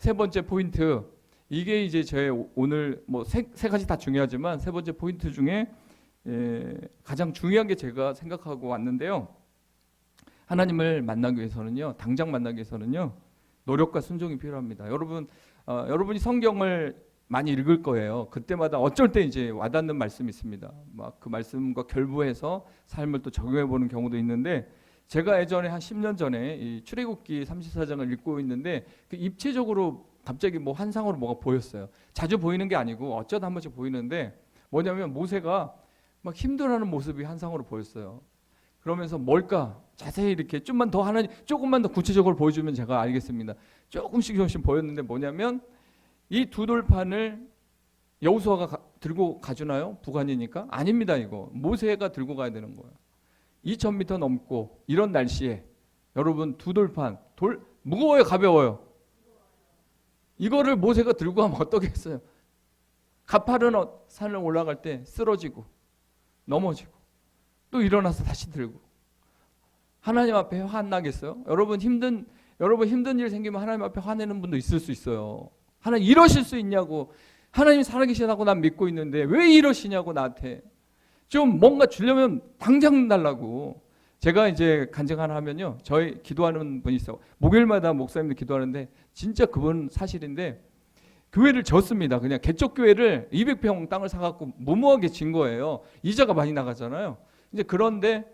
세 번째 포인트, 이게 이제 제 오늘 뭐 세 가지 다 중요하지만 세 번째 포인트 중에 가장 중요한 게 제가 생각하고 왔는데요. 하나님을 만나기 위해서는요, 당장 만나기 위해서는요, 노력과 순종이 필요합니다. 여러분이 성경을 많이 읽을 거예요. 그때마다 어쩔 때 이제 와닿는 말씀이 있습니다. 막 그 말씀과 결부해서 삶을 또 적용해 보는 경우도 있는데, 제가 예전에 한 10년 전에 이 출애굽기 34장을 읽고 있는데 그 입체적으로 갑자기 뭐 환상으로 뭐가 보였어요. 자주 보이는 게 아니고 어쩌다 한 번씩 보이는데, 뭐냐면 모세가 막 힘들어하는 모습이 환상으로 보였어요. 그러면서 뭘까? 자세히 이렇게 좀만 더 하나님, 조금만 더 구체적으로 보여주면 제가 알겠습니다. 조금씩 보였는데, 뭐냐면 이 두 돌판을 여호수아가 들고 가주나요? 부관이니까? 아닙니다. 이거 모세가 들고 가야 되는 거예요. 2000m 넘고 이런 날씨에 여러분 두 돌판, 무거워요, 가벼워요? 이거를 모세가 들고 가면 어떻겠어요? 가파른 산을 올라갈 때 쓰러지고 넘어지고 또 일어나서 다시 들고. 하나님 앞에 화 안 나겠어요? 여러분 힘든 일 생기면 하나님 앞에 화내는 분도 있을 수 있어요. 하나님 이러실 수 있냐고. 하나님 살아계시다고 난 믿고 있는데 왜 이러시냐고. 나한테 좀 뭔가 주려면 당장 달라고. 제가 이제 간증 하나 하면요, 저희 기도하는 분이 있어요. 목요일마다 목사님들 기도하는데 진짜 그분 사실인데, 교회를 졌습니다. 그냥 개척교회를 200평 땅을 사갖고 무모하게 진 거예요. 이자가 많이 나가잖아요. 이제 그런데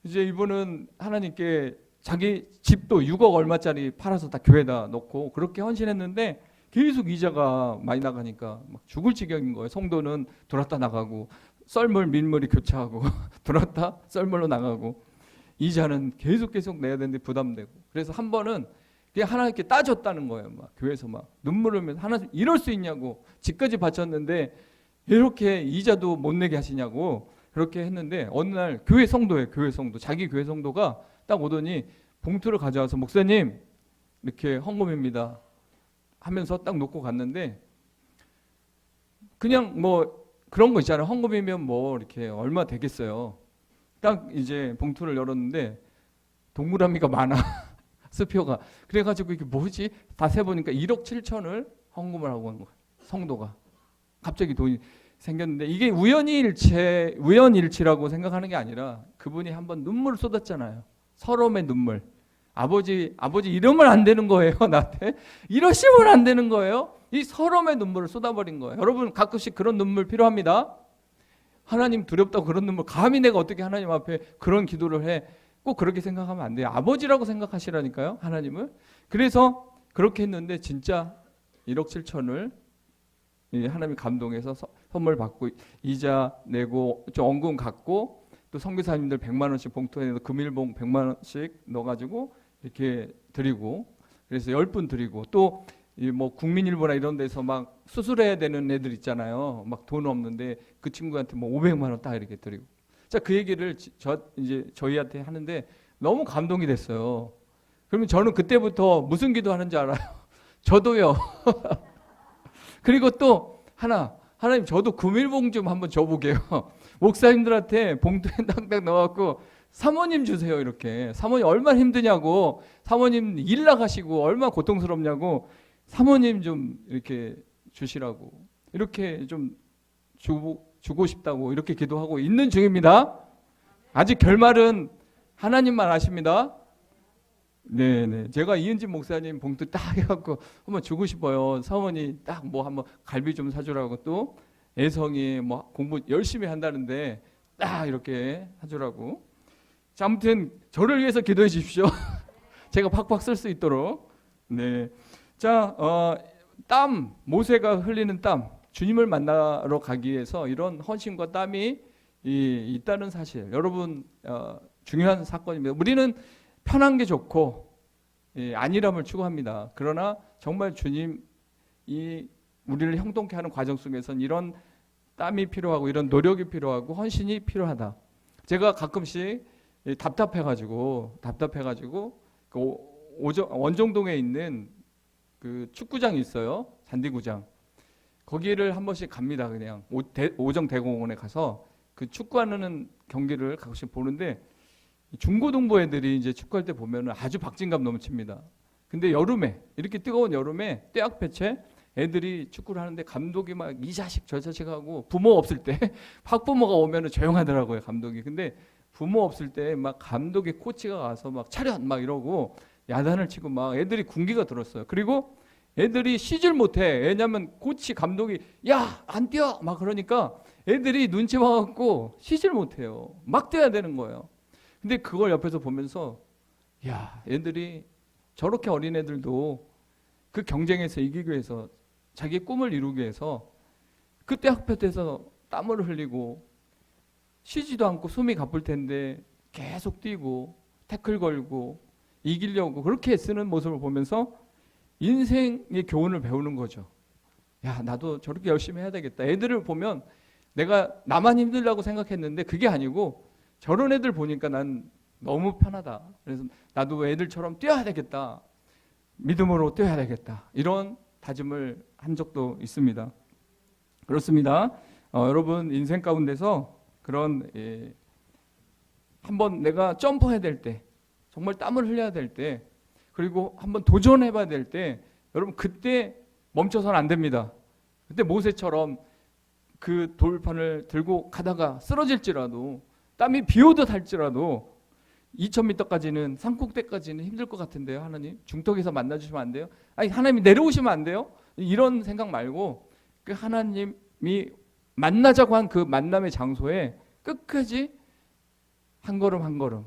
이제 이분은 하나님께 자기 집도 6억 얼마짜리 팔아서 다 교회에다 놓고 그렇게 헌신했는데, 계속 이자가 많이 나가니까 막 죽을 지경인 거예요. 성도는 들어왔다 나가고, 썰물 밀물이 교차하고 들어왔다 썰물로 나가고, 이자는 계속 내야 되는데 부담되고. 그래서 한 번은 그냥 하나님께 따졌다는 거예요. 막 교회에서 막 눈물 흘리면서, 하나님 이럴 수 있냐고. 집까지 바쳤는데 이렇게 이자도 못 내게 하시냐고. 그렇게 했는데 어느 날 교회 성도예요. 자기 교회 성도가 딱 오더니 봉투를 가져와서, 목사님 이렇게 헌금입니다 하면서 딱 놓고 갔는데, 그냥 뭐 그런 거 있잖아요. 헌금이면 뭐 이렇게 얼마 되겠어요. 딱 이제 봉투를 열었는데 동그라미가 많아. 수표가. 그래가지고 이게 뭐지? 다 세보니까 1억 7천을 헌금을 하고 간 거예요. 성도가. 갑자기 돈이 생겼는데, 이게 우연일치라고 생각하는 게 아니라 그분이 한번 눈물을 쏟았잖아요. 서러움의 눈물. 아버지 이러면 안 되는 거예요. 나한테 이러시면 안 되는 거예요. 이 서러움의 눈물을 쏟아버린 거예요. 여러분 가끔씩 그런 눈물 필요합니다. 하나님 두렵다고 그런 눈물, 감히 내가 어떻게 하나님 앞에 그런 기도를 해. 꼭 그렇게 생각하면 안 돼요. 아버지라고 생각하시라니까요, 하나님을. 그래서 그렇게 했는데 진짜 1억 7천을 하나님이 감동해서 선물 받고, 이자 내고 좀 언금 갖고, 또 선교사님들 100만 원씩 봉투에 넣어서 금일봉 100만 원씩 넣어가지고 이렇게 드리고, 그래서 10분 드리고, 또 뭐 국민일보나 이런 데서 막 수술해야 되는 애들 있잖아요. 막 돈 없는데 그 친구한테 뭐 500만 원 딱 이렇게 드리고. 자, 그 얘기를 이제 저희한테 하는데 너무 감동이 됐어요. 그러면 저는 그때부터 무슨 기도 하는지 알아요? 저도요. 그리고 또 하나님 저도 금일봉 좀 한번 줘보게요. 목사님들한테 봉투에 딱딱 넣어갖고, 사모님 주세요 이렇게. 사모님 얼마나 힘드냐고. 사모님 일 나가시고 얼마나 고통스럽냐고. 사모님 좀 이렇게 주시라고, 이렇게 좀 주고 싶다고 이렇게 기도하고 있는 중입니다. 아직 결말은 하나님만 아십니다. 네네. 제가 이은진 목사님 봉투 딱 해갖고 한번 주고 싶어요. 사모님 딱 뭐 한번 갈비 좀 사주라고, 또 애성이 뭐 공부 열심히 한다는데 딱 이렇게 사주라고. 자, 아무튼 저를 위해서 기도해 주십시오. 제가 팍팍 쓸 수 있도록. 네. 자, 모세가 흘리는 땀, 주님을 만나러 가기 위해서 이런 헌신과 땀이 있다는 사실, 여러분 중요한 사건입니다. 우리는 편한 게 좋고 안일함을 추구합니다. 그러나 정말 주님이 우리를 형통케 하는 과정 속에서는 이런 땀이 필요하고 이런 노력이 필요하고 헌신이 필요하다. 제가 가끔씩 답답해가지고 그 원정동에 있는 그 축구장이 있어요. 잔디구장. 거기를 한 번씩 갑니다. 그냥 오정 대공원에 가서 그 축구하는 경기를 가끔씩 보는데, 중고등부 애들이 이제 축구할 때 보면은 아주 박진감 넘칩니다. 근데 여름에, 이렇게 뜨거운 여름에 떼약볕에 애들이 축구를 하는데 감독이 막 이 자식 저 자식 하고, 부모 없을 때 학부모가 오면은 조용하더라고요, 감독이. 근데 부모 없을 때 막 감독이 코치가 가서 막 차렷 막 이러고 야단을 치고 막 애들이 군기가 들었어요. 그리고 애들이 쉬질 못해. 왜냐면 코치 감독이 야, 안 뛰어 막 그러니까 애들이 눈치 봐갖고 쉬질 못해요. 막 뛰어야 되는 거예요. 근데 그걸 옆에서 보면서 야, 애들이 저렇게 어린 애들도 그 경쟁에서 이기기 위해서, 자기 꿈을 이루기 위해서 그때 학볕에서 땀을 흘리고 쉬지도 않고 숨이 가쁠 텐데 계속 뛰고 태클 걸고 이기려고 그렇게 애쓰는 모습을 보면서 인생의 교훈을 배우는 거죠. 야, 나도 저렇게 열심히 해야 되겠다. 애들을 보면 내가 나만 힘들다고 생각했는데 그게 아니고 저런 애들 보니까 난 너무 편하다. 그래서 나도 애들처럼 뛰어야 되겠다. 믿음으로 뛰어야 되겠다. 이런 다짐을 한 적도 있습니다. 그렇습니다. 여러분 인생 가운데서 그런 한번 내가 점프해야 될 때, 정말 땀을 흘려야 될 때, 그리고 한번 도전해봐야 될 때, 여러분 그때 멈춰서는 안 됩니다. 그때 모세처럼 그 돌판을 들고 가다가 쓰러질지라도, 땀이 비오듯 할지라도 2000m까지는, 산꼭대기까지는 힘들 것 같은데요. 하나님 중턱에서 만나주시면 안 돼요? 아니, 하나님이 내려오시면 안 돼요? 이런 생각 말고 그 하나님이 만나자고 한 그 만남의 장소에 끝까지 한 걸음 한 걸음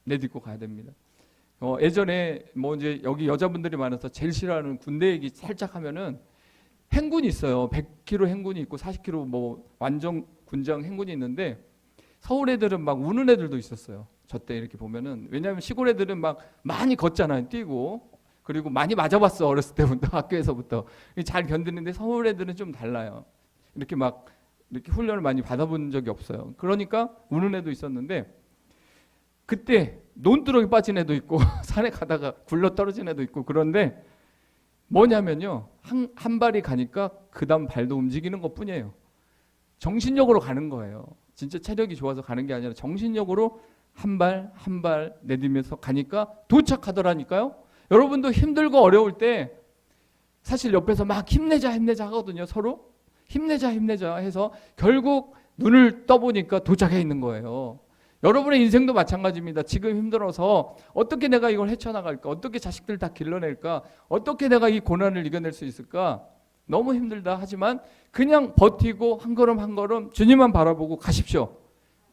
내딛고 가야 됩니다. 예전에 뭐 이제 여기 여자분들이 많아서 제일 싫어하는 군대 얘기 살짝 하면은, 행군이 있어요. 100km 행군이 있고 40km 뭐 완전 군장 행군이 있는데, 서울 애들은 막 우는 애들도 있었어요. 저 때 이렇게 보면은. 왜냐하면 시골 애들은 막 많이 걷잖아요. 뛰고. 그리고 많이 맞아봤어. 어렸을 때부터, 학교에서부터. 잘 견디는데 서울 애들은 좀 달라요. 이렇게 막 이렇게 훈련을 많이 받아본 적이 없어요. 그러니까 우는 애도 있었는데, 그때 논두렁이 빠진 애도 있고 산에 가다가 굴러 떨어진 애도 있고, 그런데 뭐냐면요, 한 발이 가니까 그 다음 발도 움직이는 것 뿐이에요. 정신력으로 가는 거예요. 진짜 체력이 좋아서 가는 게 아니라 정신력으로 한 발 한 발 내딛면서 가니까 도착하더라니까요. 여러분도 힘들고 어려울 때 사실 옆에서 막 힘내자 힘내자 하거든요. 서로 힘내자 힘내자 해서 결국 눈을 떠보니까 도착해 있는 거예요. 여러분의 인생도 마찬가지입니다. 지금 힘들어서 어떻게 내가 이걸 헤쳐나갈까? 어떻게 자식들 다 길러낼까? 어떻게 내가 이 고난을 이겨낼 수 있을까? 너무 힘들다 하지만 그냥 버티고 한 걸음 한 걸음 주님만 바라보고 가십시오.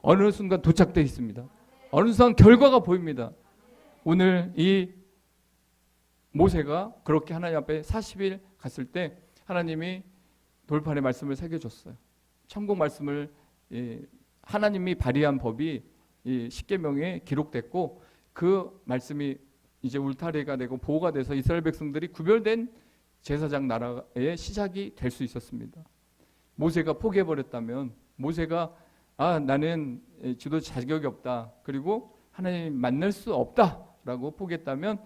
어느 순간 도착되어 있습니다. 어느 순간 결과가 보입니다. 오늘 이 모세가 그렇게 하나님 앞에 40일 갔을 때 하나님이 돌판에 말씀을 새겨줬어요. 천국 말씀을, 하나님이 발의한 법이 이 십계명에 기록됐고, 그 말씀이 이제 울타리가 되고 보호가 돼서 이스라엘 백성들이 구별된 제사장 나라의 시작이 될 수 있었습니다. 모세가 포기해버렸다면, 모세가 나는 지도 자격이 없다, 그리고 하나님 만날 수 없다라고 포기했다면,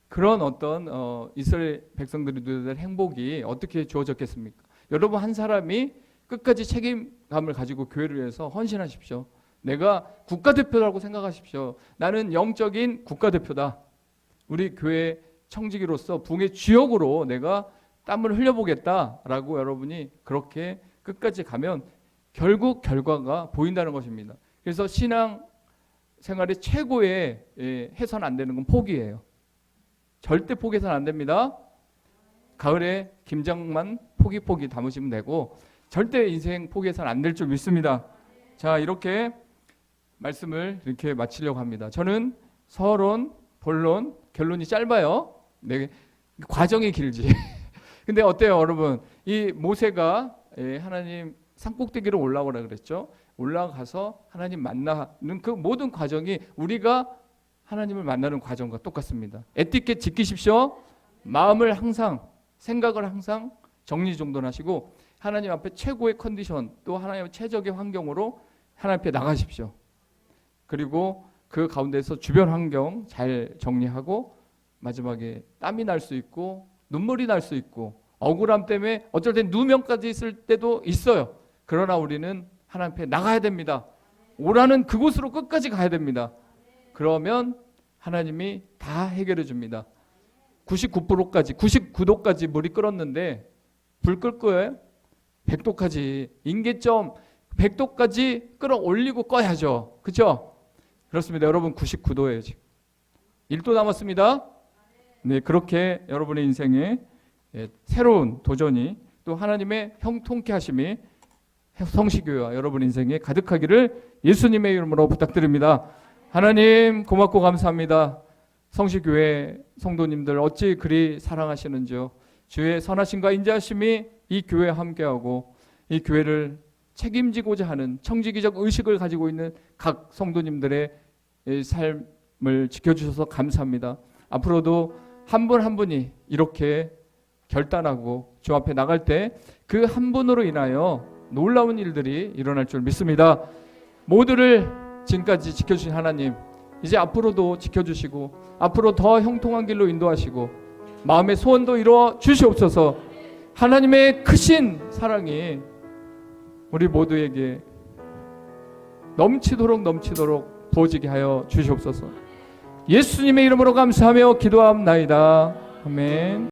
그런 어떤 이스라엘 백성들이 누려야 될 행복이 어떻게 주어졌겠습니까? 여러분 한 사람이 끝까지 책임감을 가지고 교회를 위해서 헌신하십시오. 내가 국가대표라고 생각하십시오. 나는 영적인 국가대표다. 우리 교회 청지기로서 붕의 주역으로 내가 땀을 흘려보겠다라고 여러분이 그렇게 끝까지 가면 결국 결과가 보인다는 것입니다. 그래서 신앙 생활의 최고의 해서는 안 되는 건 포기예요. 절대 포기해서는 안 됩니다. 가을에 김장만 포기 담으시면 되고, 절대 인생 포기해서는 안 될 줄 믿습니다. 자, 이렇게 말씀을 이렇게 마치려고 합니다. 저는 서론, 본론, 결론이 짧아요. 네, 과정이 길지. 근데 어때요, 여러분? 이 모세가 하나님 산꼭대기로 올라오라 그랬죠. 올라가서 하나님 만나는 그 모든 과정이 우리가 하나님을 만나는 과정과 똑같습니다. 에티켓 지키십시오. 마음을 항상, 생각을 항상 정리정돈하시고 하나님 앞에 최고의 컨디션, 또 하나님의 최적의 환경으로 하나님 앞에 나가십시오. 그리고 그 가운데서 주변 환경 잘 정리하고, 마지막에 땀이 날 수 있고 눈물이 날 수 있고 억울함 때문에 어쩔 땐 누명까지 있을 때도 있어요. 그러나 우리는 하나님 앞에 나가야 됩니다. 오라는 그곳으로 끝까지 가야 됩니다. 그러면 하나님이 다 해결해 줍니다. 99%까지 99도까지 물이 끓었는데 불 끌 거예요? 100도까지 임계점 100도까지 끌어올리고 꺼야죠. 그렇죠? 그렇습니다. 여러분 99도예요 지금. 1도 남았습니다. 네, 그렇게 여러분의 인생에 새로운 도전이 또 하나님의 형통케 하심이 성시교회와 여러분 인생에 가득하기를 예수님의 이름으로 부탁드립니다. 하나님 고맙고 감사합니다. 성시교회 성도님들 어찌 그리 사랑하시는지요. 주의 선하심과 인자하심이 이 교회와 함께하고 이 교회를 책임지고자 하는 청지기적 의식을 가지고 있는 각 성도님들의 삶을 지켜주셔서 감사합니다. 앞으로도 한 분 한 분이 이렇게 결단하고 주 앞에 나갈 때 그 한 분으로 인하여 놀라운 일들이 일어날 줄 믿습니다. 모두를 지금까지 지켜주신 하나님, 이제 앞으로도 지켜주시고 앞으로 더 형통한 길로 인도하시고 마음의 소원도 이루어 주시옵소서. 하나님의 크신 사랑이 우리 모두에게 넘치도록 부어지게 하여 주시옵소서. 예수님의 이름으로 감사하며 기도합나이다. 아멘.